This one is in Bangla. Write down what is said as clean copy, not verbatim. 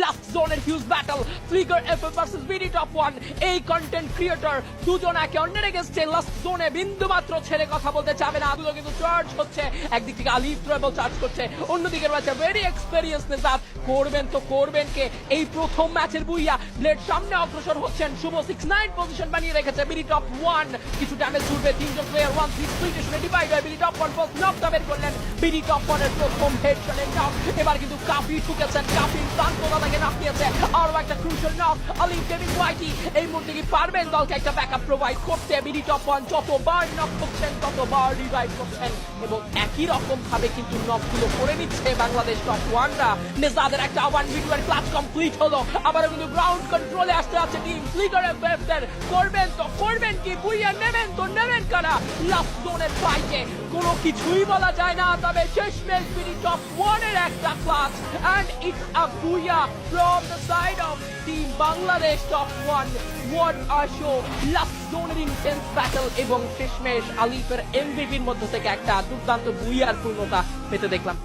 লাস্ট জোনের huge battle flicker FF versus BD top 1 এই কন্টেন্ট ক্রিয়েটর দুজন একে অন্যের এগেইনস্টে লাস্ট জোনে বিন্দু মাত্র ছেড়ে কথা বলতে চাবে না। দুটো কিন্তু চার্জ হচ্ছে, একদিক থেকে আলিফ ট্রাভেল চার্জ করছে, অন্যদিকে রয়েছে ভেরি এক্সপেরিয়েন্স নিজাত। করবেন তো করবেন কে এই প্রথম ম্যাচের বুইয়া। ব্লেড সামনে অগ্রসর হচ্ছেন, শুভ 6-9 পজিশন বানিয়ে রেখেছে বিডি টপ 1। কিছু ড্যামেজ ছুটবে, তিনজন প্লেয়ার 1-3 স্প্লিটেশনে ডিভাইড হয়। বিডি টপ 1 ফার্স্ট নকটা বের করলেন, বিডি টপ 1 এর প্রথম হেডশটে নক। এবার কিন্তু কাফি ঠুকেছেন, কাফির প্রান্তটা তাকে নাপিয়েছে। আরো একটা ক্রুশাল নক আলিফ ডেভিড ওয়াইটি। এই মুহূর্তে কি পারবেন দলকে একটা ব্যাকআপ প্রোভাইড করতে? বিডি টপ 1 যতবার নক করছেন ততবার রিভাইভ করছেন এবং একই রকম ভাবে কিন্তু নকগুলো করে নিচ্ছে বাংলাদেশ টপ 1রা। নেজাদের একটা 1v2 ক্লাচ কমপ্লিট হলো, আবার কিন্তু গ্রাউন্ড কন্ট্রোলে আসতে আছে টিম ফ্লিকার এফএফদের। করবেন তো করবেন কি, বুইয়া নেবেন তো নেবেন কারা? লাস্ট জোনের ফাইটে কোনো কিছুই বলা যায় না, তবে শেষমেশ বিডি টপ 1 এর একটা clutch and it's a booyah from the side of team Bangladesh top 1। What a show! Last জোনের ইন্টেন্স ব্যাটল এবং শেষমেশ আলিফের এমভিপির মধ্য থেকে একটা দুর্দান্ত বুইয়ার পূর্ণতা পেতে দেখলাম।